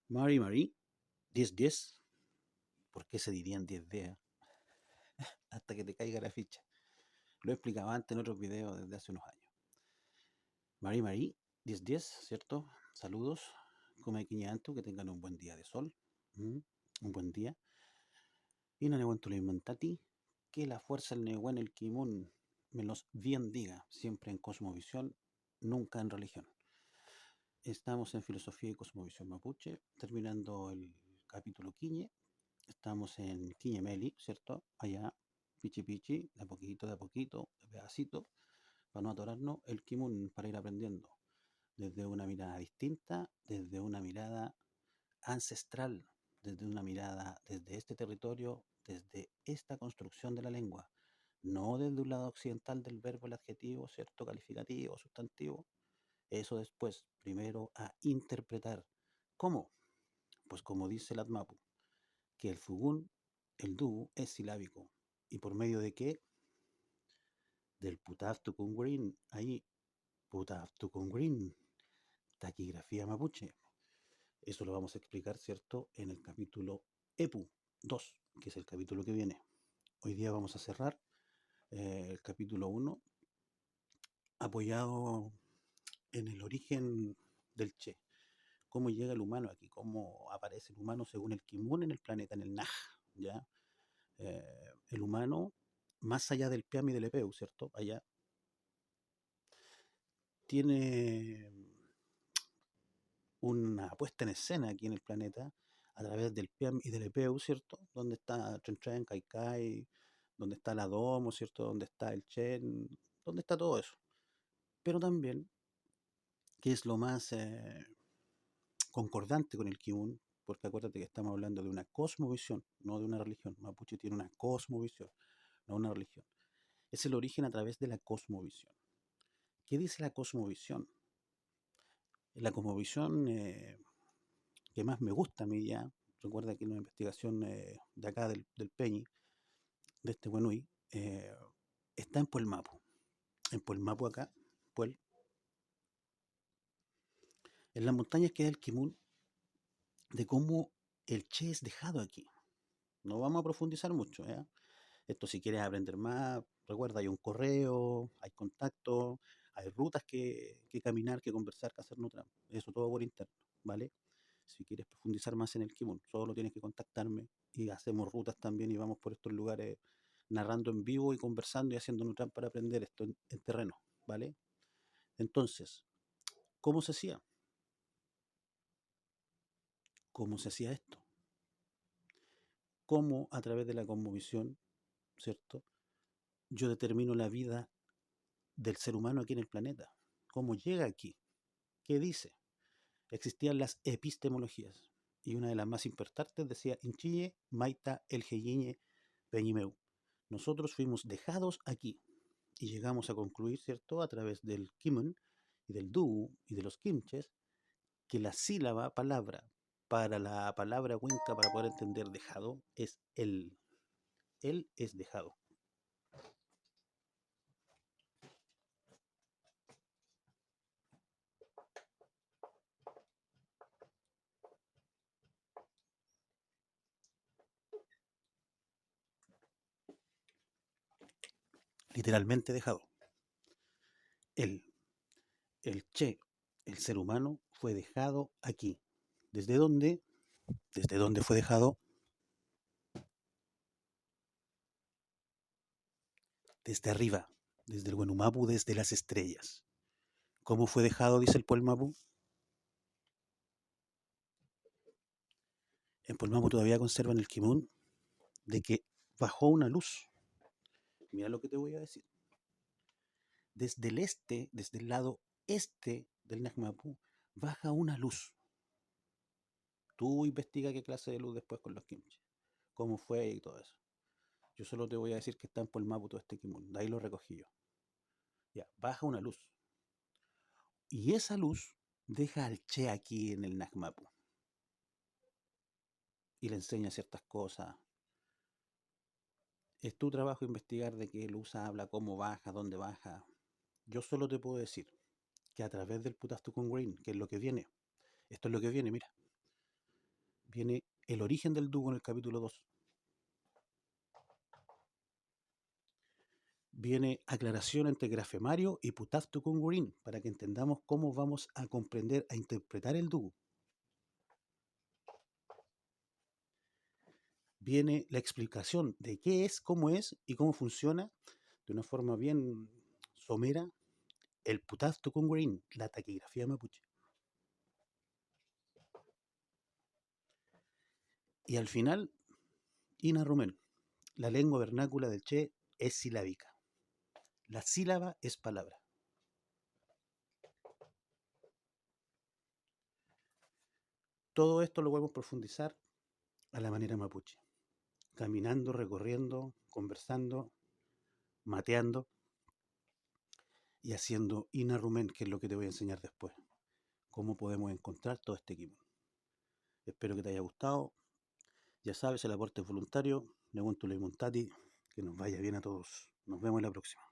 Mari, 10-10. ¿Por qué se dirían 10D? Hasta que te caiga la ficha. Lo he explicado antes en otros videos desde hace unos años. Mari, 10-10, ¿cierto? Saludos. Come Antu, que tengan un buen día de sol. Un buen día. Y no neguento lo inventati. Que la fuerza, el Nehuen, el Kimun, me los bien diga. Siempre en cosmovisión, nunca en religión. Estamos en Filosofía y Cosmovisión Mapuche, terminando el capítulo 15. Estamos en Quiñemeli, ¿cierto? Allá, pichi pichi, de a poquito, de pedacito, para no atorarnos el Kimun, para ir aprendiendo desde una mirada distinta, desde una mirada ancestral, desde una mirada desde este territorio, desde esta construcción de la lengua, no desde un lado occidental del verbo, el adjetivo, ¿cierto? Calificativo, sustantivo. Eso después, primero a interpretar. ¿Cómo? Pues como dice el Atmapu, que el Fugun, el Du, es silábico. ¿Y por medio de qué? Del Putaftukungrin, ahí, Putaftukungrin, taquigrafía mapuche. Eso lo vamos a explicar, ¿cierto?, en el capítulo EPU 2, que es el capítulo que viene. Hoy día vamos a cerrar el capítulo 1, apoyado en el origen del Che. Cómo llega el humano aquí, cómo aparece el humano según el Kimun en el planeta, en el Naj, ¿ya? El humano, más allá del Piam y del Epeu, ¿cierto? Allá tiene una puesta en escena aquí en el planeta a través del Piam y del Epeu, ¿cierto? Donde está Tren Tren, Kai Kai, donde está la Domo, ¿cierto? Donde está el Chen, donde está todo eso. Pero también, que es lo más concordante con el Kimun, porque acuérdate que estamos hablando de una cosmovisión, no de una religión. Mapuche tiene una cosmovisión, no una religión. Es el origen a través de la cosmovisión. ¿Qué dice la cosmovisión? La cosmovisión que más me gusta a mí ya, recuerda que una investigación de acá del Peñi, de este Buenui, está en Puelmapu. En Puelmapu acá, Puel, en las montañas queda el Kimun, de cómo el Che es dejado aquí. No vamos a profundizar mucho, ¿eh? Esto si quieres aprender más, recuerda, hay un correo, hay contacto, hay rutas que caminar, que conversar, que hacer notas. Eso todo por interno, ¿vale? Si quieres profundizar más en el Kimun, solo tienes que contactarme y hacemos rutas también y vamos por estos lugares narrando en vivo y conversando y haciendo notas para aprender esto en terreno, ¿vale? Entonces, ¿cómo se hacía? ¿Cómo se hacía esto? ¿Cómo a través de la cosmovisión, ¿cierto? Yo determino la vida del ser humano aquí en el planeta. ¿Cómo llega aquí? ¿Qué dice? Existían las epistemologías y una de las más importantes decía Inchille, Maita, El Geyiñe, Peñimeu. Nosotros fuimos dejados aquí y llegamos a concluir, ¿cierto?, a través del Kimun y del Du y de los Kimches, que la sílaba palabra para la palabra cuenca para poder entender dejado es el. Él es dejado. Literalmente dejado. Él, el Che, el ser humano, fue dejado aquí. ¿Desde dónde? ¿Desde dónde fue dejado? Desde arriba, desde el Wenumapu, desde las estrellas. ¿Cómo fue dejado, dice el Puelmapu? En Puelmapu todavía conservan el Kimun de que bajó una luz. Mira lo que te voy a decir. Desde el este, desde el lado este del Nagmapu, baja una luz. Tú investiga qué clase de luz después con los kimchi, cómo fue y todo eso. Yo solo te voy a decir que está en Puelmapu todo este Kimun, de ahí lo recogí yo. Ya, baja una luz. Y esa luz deja al Che aquí en el Nagmapu. Y le enseña ciertas cosas. Es tu trabajo investigar de qué luz habla, cómo baja, dónde baja. Yo solo te puedo decir que a través del Putastu con Green, que es lo que viene, esto es lo que viene, mira. Viene el origen del Dugo en el capítulo 2. Viene aclaración entre grafemario y putafto congurín, para que entendamos cómo vamos a comprender, a interpretar el Dugo. Viene la explicación de qué es, cómo es y cómo funciona, de una forma bien somera, el putafto congurín, la taquigrafía mapuche. Y al final, Ina Rumel, la lengua vernácula del Che es silábica. La sílaba es palabra. Todo esto lo podemos profundizar a la manera mapuche, caminando, recorriendo, conversando, mateando y haciendo Ina Rumen, que es lo que te voy a enseñar después. Cómo podemos encontrar todo este equipo. Espero que te haya gustado. Ya sabes, el aporte es voluntario. Le Montati, que nos vaya bien a todos. Nos vemos en la próxima.